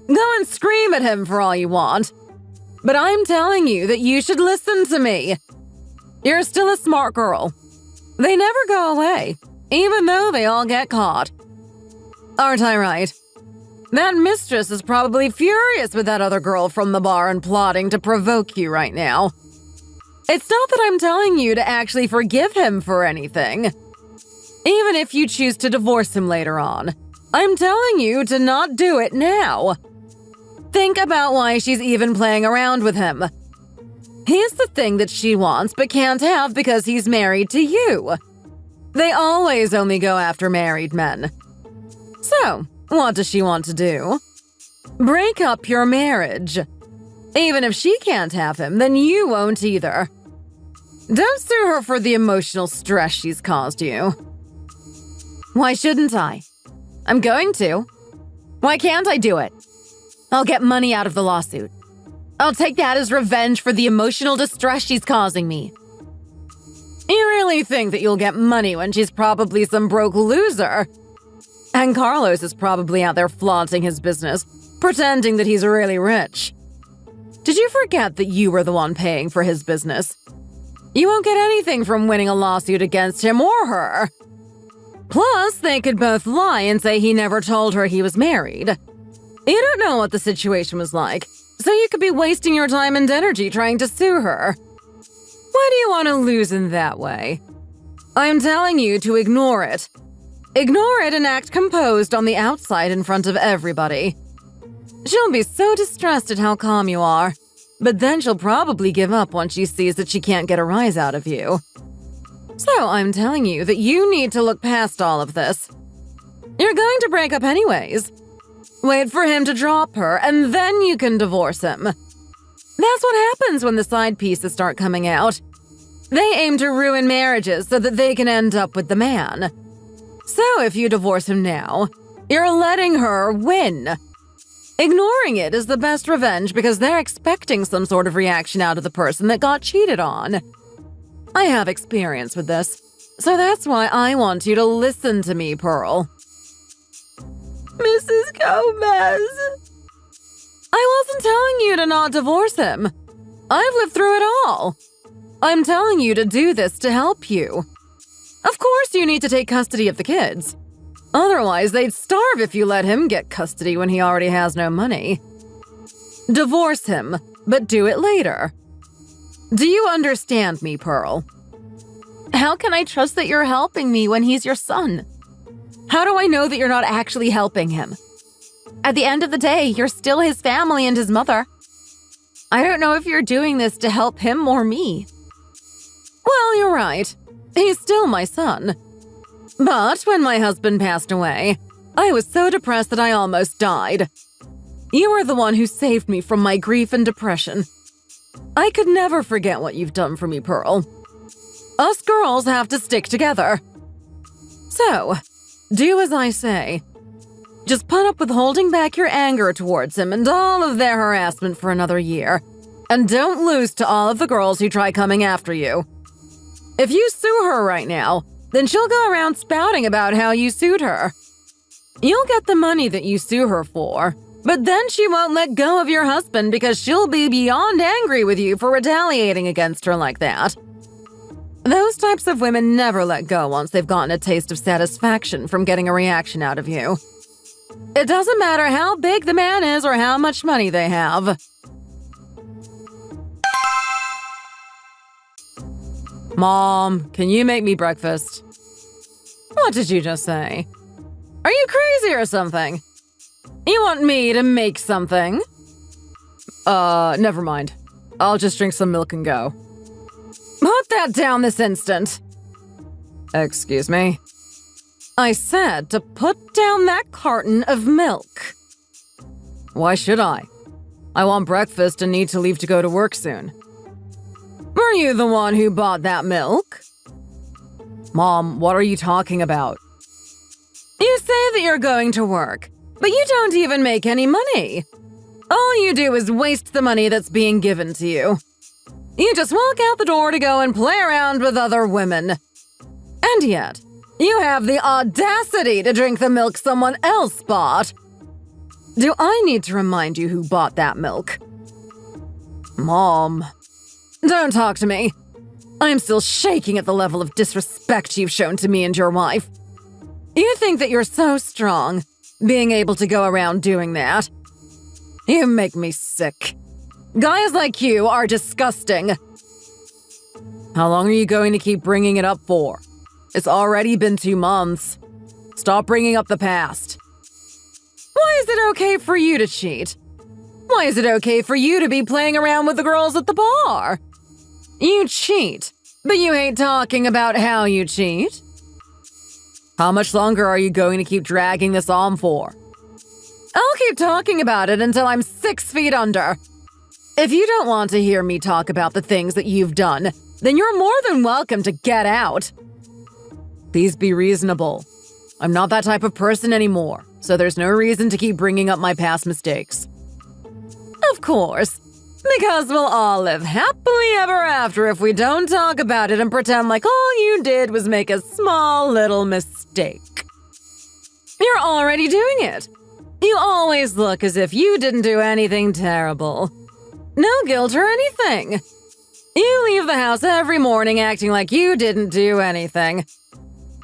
Go and scream at him for all you want. But I'm telling you that you should listen to me. You're still a smart girl. They never go away, even though they all get caught. Aren't I right? That mistress is probably furious with that other girl from the bar and plotting to provoke you right now. It's not that I'm telling you to actually forgive him for anything. Even if you choose to divorce him later on, I'm telling you to not do it now. Think about why she's even playing around with him. He's the thing that she wants but can't have because he's married to you. They always only go after married men. So, what does she want to do? Break up your marriage. Even if she can't have him, then you won't either. Don't sue her for the emotional stress she's caused you. Why shouldn't I? I'm going to. Why can't I do it? I'll get money out of the lawsuit. I'll take that as revenge for the emotional distress she's causing me. You really think that you'll get money when she's probably some broke loser? And Carlos is probably out there flaunting his business, pretending that he's really rich. Did you forget that you were the one paying for his business? You won't get anything from winning a lawsuit against him or her. Plus, they could both lie and say he never told her he was married. You don't know what the situation was like, so you could be wasting your time and energy trying to sue her. Why do you want to lose in that way? I'm telling you to ignore it. Ignore it and act composed on the outside in front of everybody. She'll be so distressed at how calm you are, but then she'll probably give up once she sees that she can't get a rise out of you. So I'm telling you that you need to look past all of this. You're going to break up anyways. Wait for him to drop her, and then you can divorce him. That's what happens when the side pieces start coming out. They aim to ruin marriages so that they can end up with the man. So if you divorce him now, you're letting her win. Ignoring it is the best revenge because they're expecting some sort of reaction out of the person that got cheated on. I have experience with this, so that's why I want you to listen to me, Pearl. Mrs. Gomez. I wasn't telling you to not divorce him. I've lived through it all. I'm telling you to do this to help you. Of course you need to take custody of the kids. Otherwise, they'd starve if you let him get custody when he already has no money. Divorce him, but do it later. Do you understand me, Pearl? How can I trust that you're helping me when he's your son? How do I know that you're not actually helping him? At the end of the day, you're still his family and his mother. I don't know if you're doing this to help him or me. Well, you're right. He's still my son. But when my husband passed away, I was so depressed that I almost died. You were the one who saved me from my grief and depression. I could never forget what you've done for me, Pearl. Us girls have to stick together. So, do as I say. Just put up with holding back your anger towards him and all of their harassment for another year. And don't lose to all of the girls who try coming after you. If you sue her right now, then she'll go around spouting about how you sued her. You'll get the money that you sue her for, but then she won't let go of your husband because she'll be beyond angry with you for retaliating against her like that. Those types of women never let go once they've gotten a taste of satisfaction from getting a reaction out of you. It doesn't matter how big the man is or how much money they have. Mom, can you make me breakfast? What did you just say? Are you crazy or something? You want me to make something? Never mind. I'll just drink some milk and go. Put that down this instant. Excuse me? I said to put down that carton of milk. Why should I? I want breakfast and need to leave to go to work soon. Were you the one who bought that milk? Mom, what are you talking about? You say that you're going to work, but you don't even make any money. All you do is waste the money that's being given to you. You just walk out the door to go and play around with other women. And yet, you have the audacity to drink the milk someone else bought. Do I need to remind you who bought that milk? Mom, don't talk to me. I'm still shaking at the level of disrespect you've shown to me and your wife. You think that you're so strong, being able to go around doing that. You make me sick. Guys like you are disgusting. How long are you going to keep bringing it up for? It's already been 2 months. Stop bringing up the past. Why is it okay for you to cheat? Why is it okay for you to be playing around with the girls at the bar? You cheat, but you hate talking about how you cheat. How much longer are you going to keep dragging this on for? I'll keep talking about it until I'm 6 feet under. If you don't want to hear me talk about the things that you've done, then you're more than welcome to get out. Please be reasonable. I'm not that type of person anymore, so there's no reason to keep bringing up my past mistakes. Of course, because we'll all live happily ever after if we don't talk about it and pretend like all you did was make a small little mistake. You're already doing it. You always look as if you didn't do anything terrible. No guilt or anything. You leave the house every morning acting like you didn't do anything.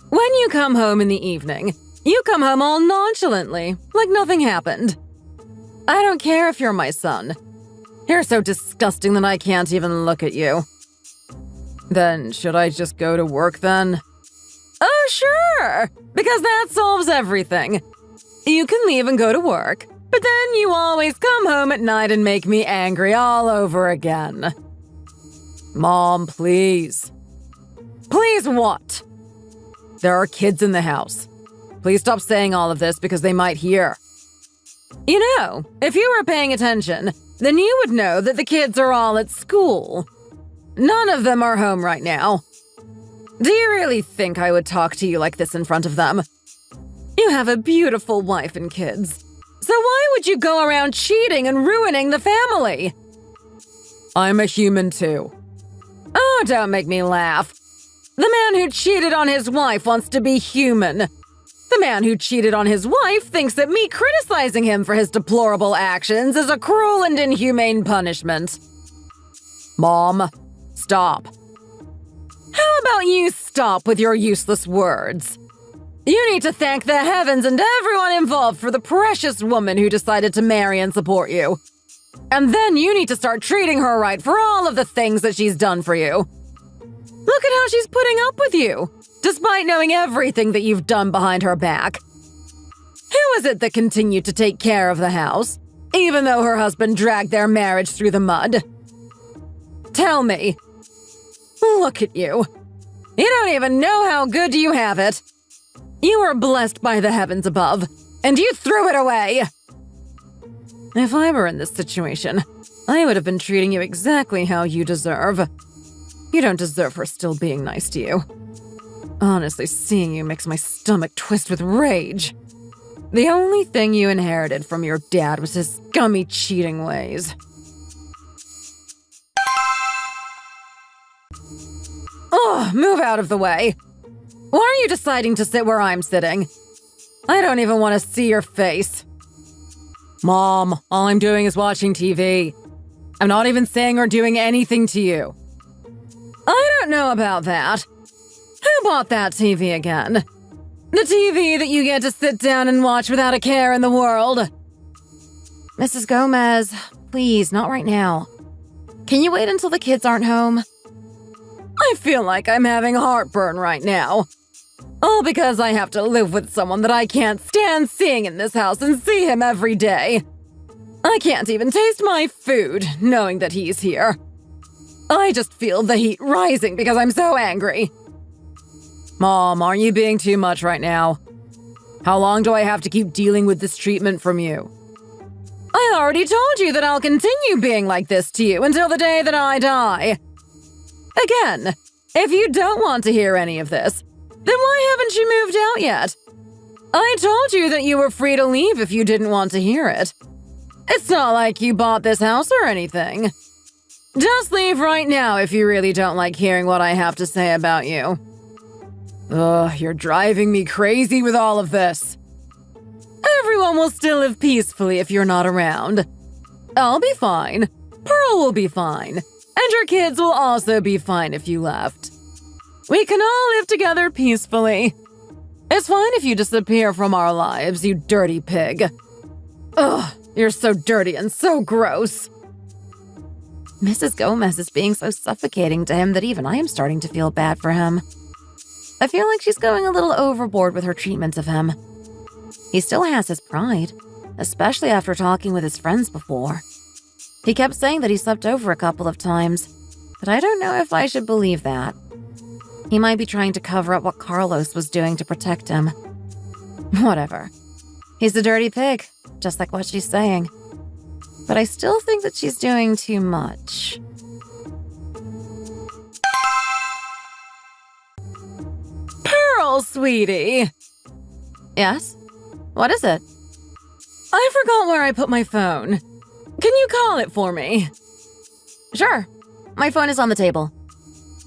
When you come home in the evening, you come home all nonchalantly, like nothing happened. I don't care if you're my son. You're so disgusting that I can't even look at you. Then, should I just go to work then? Oh, sure! Because that solves everything. You can leave and go to work, but then you always come home at night and make me angry all over again. Mom, please. Please what? There are kids in the house. Please stop saying all of this because they might hear. You know, if you were paying attention, then you would know that the kids are all at school. None of them are home right now. Do you really think I would talk to you like this in front of them? You have a beautiful wife and kids. So why would you go around cheating and ruining the family? I'm a human too. Oh, don't make me laugh. The man who cheated on his wife wants to be human. The man who cheated on his wife thinks that me criticizing him for his deplorable actions is a cruel and inhumane punishment. Mom, stop. How about you stop with your useless words? You need to thank the heavens and everyone involved for the precious woman who decided to marry and support you. And then you need to start treating her right for all of the things that she's done for you. Look at how she's putting up with you, despite knowing everything that you've done behind her back. Who is it that continued to take care of the house, even though her husband dragged their marriage through the mud? Tell me. Look at you. You don't even know how good you have it. You were blessed by the heavens above, and you threw it away. If I were in this situation, I would have been treating you exactly how you deserve. You don't deserve her still being nice to you. Honestly, seeing you makes my stomach twist with rage. The only thing you inherited from your dad was his scummy cheating ways. Oh, move out of the way. Why are you deciding to sit where I'm sitting? I don't even want to see your face. Mom, all I'm doing is watching TV. I'm not even saying or doing anything to you. I don't know about that. Who bought that TV again? The TV that you get to sit down and watch without a care in the world. Mrs. Gomez, please, not right now. Can you wait until the kids aren't home? I feel like I'm having heartburn right now. All because I have to live with someone that I can't stand seeing in this house and see him every day. I can't even taste my food knowing that he's here. I just feel the heat rising because I'm so angry. Mom, aren't you being too much right now? How long do I have to keep dealing with this treatment from you? I already told you that I'll continue being like this to you until the day that I die. Again, if you don't want to hear any of this, then why haven't you moved out yet? I told you that you were free to leave if you didn't want to hear it. It's not like you bought this house or anything. Just leave right now if you really don't like hearing what I have to say about you. Ugh, you're driving me crazy with all of this. Everyone will still live peacefully if you're not around. I'll be fine. Pearl will be fine. And your kids will also be fine if you left. We can all live together peacefully. It's fine if you disappear from our lives, you dirty pig. Ugh, you're so dirty and so gross. Mrs. Gomez is being so suffocating to him that even I am starting to feel bad for him. I feel like she's going a little overboard with her treatment of him. He still has his pride, especially after talking with his friends before. He kept saying that he slept over a couple of times, but I don't know if I should believe that. He might be trying to cover up what Carlos was doing to protect him. Whatever. He's a dirty pig, just like what she's saying. But I still think that she's doing too much. Pearl, sweetie! Yes? What is it? I forgot where I put my phone. Can you call it for me? Sure. My phone is on the table.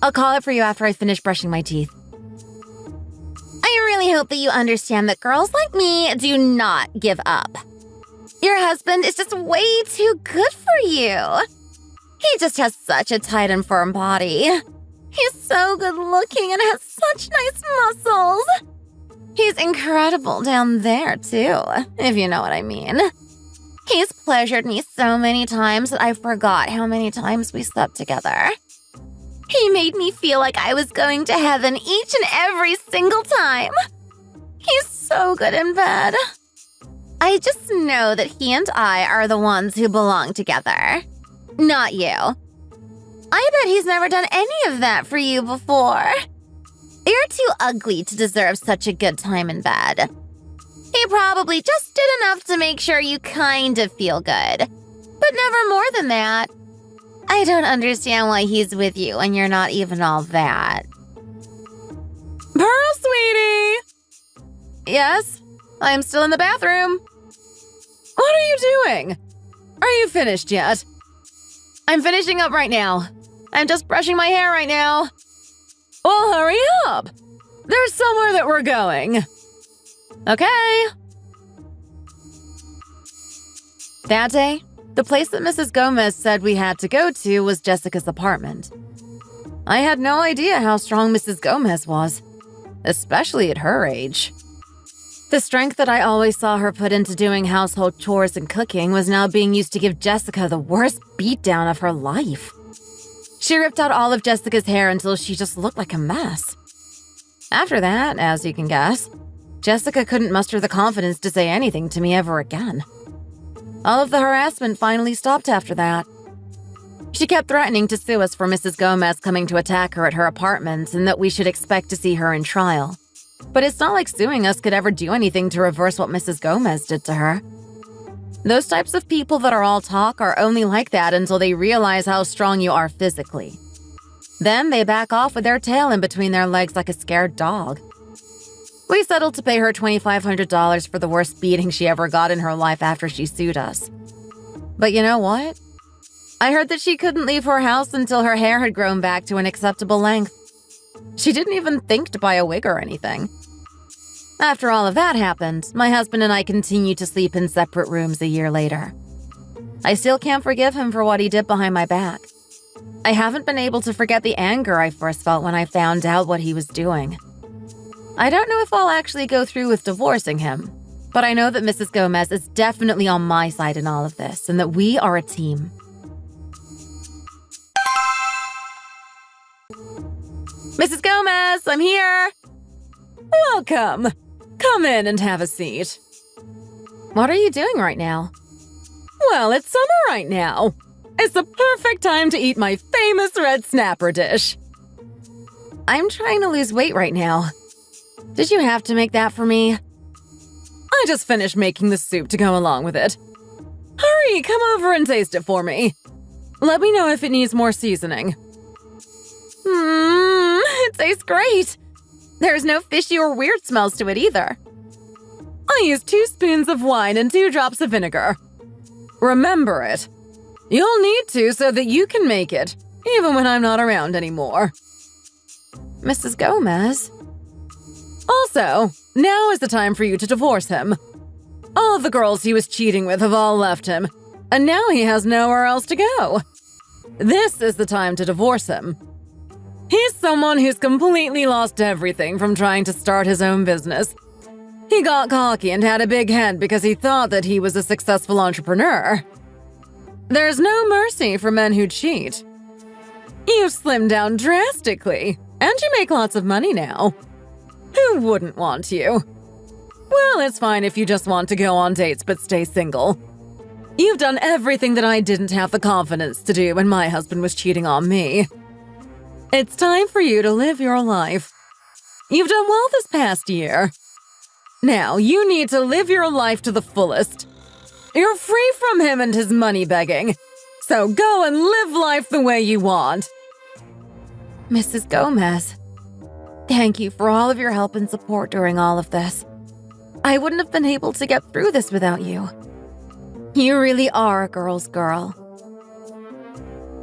I'll call it for you after I finish brushing my teeth. I really hope that you understand that girls like me do not give up. Your husband is just way too good for you. He just has such a tight and firm body. He's so good looking and has such nice muscles. He's incredible down there, too, if you know what I mean. He's pleasured me so many times that I forgot how many times we slept together. He made me feel like I was going to heaven each and every single time. He's so good in bed. I just know that he and I are the ones who belong together. Not you. I bet he's never done any of that for you before. You're too ugly to deserve such a good time in bed. He probably just did enough to make sure you kind of feel good. But never more than that. I don't understand why he's with you and you're not even all that. Pearl, sweetie! Yes? I'm still in the bathroom. What are you doing? Are you finished yet? I'm finishing up right now. I'm just brushing my hair right now. Well, hurry up! There's somewhere that we're going. Okay. That day, the place that Mrs. Gomez said we had to go to was Jessica's apartment. I had no idea how strong Mrs. Gomez was, especially at her age. The strength that I always saw her put into doing household chores and cooking was now being used to give Jessica the worst beatdown of her life. She ripped out all of Jessica's hair until she just looked like a mess. After that, as you can guess, Jessica couldn't muster the confidence to say anything to me ever again. All of the harassment finally stopped after that. She kept threatening to sue us for Mrs. Gomez coming to attack her at her apartment and that we should expect to see her in trial. But it's not like suing us could ever do anything to reverse what Mrs. Gomez did to her. Those types of people that are all talk are only like that until they realize how strong you are physically. Then they back off with their tail in between their legs like a scared dog. We settled to pay her $2,500 for the worst beating she ever got in her life after she sued us. But you know what? I heard that she couldn't leave her house until her hair had grown back to an acceptable length. She didn't even think to buy a wig or anything. After all of that happened, my husband and I continued to sleep in separate rooms a year later. I still can't forgive him for what he did behind my back. I haven't been able to forget the anger I first felt when I found out what he was doing. I don't know if I'll actually go through with divorcing him, but I know that Mrs. Gomez is definitely on my side in all of this and that we are a team. Mrs. Gomez, I'm here! Welcome! Come in and have a seat. What are you doing right now? Well, it's summer right now. It's the perfect time to eat my famous red snapper dish. I'm trying to lose weight right now. Did you have to make that for me? I just finished making the soup to go along with it. Hurry, come over and taste it for me. Let me know if it needs more seasoning. It tastes great. There's no fishy or weird smells to it either. I used 2 spoons of wine and 2 drops of vinegar. Remember it. You'll need to so that you can make it, even when I'm not around anymore. Mrs. Gomez? Also, now is the time for you to divorce him. All of the girls he was cheating with have all left him, and now he has nowhere else to go. This is the time to divorce him. He's someone who's completely lost everything from trying to start his own business. He got cocky and had a big head because he thought that he was a successful entrepreneur. There's no mercy for men who cheat. You've slimmed down drastically, and you make lots of money now. Who wouldn't want you? Well, it's fine if you just want to go on dates but stay single. You've done everything that I didn't have the confidence to do when my husband was cheating on me. It's time for you to live your life. You've done well this past year. Now, you need to live your life to the fullest. You're free from him and his money begging. So go and live life the way you want. Mrs. Gomez, thank you for all of your help and support during all of this. I wouldn't have been able to get through this without you. You really are a girl's girl.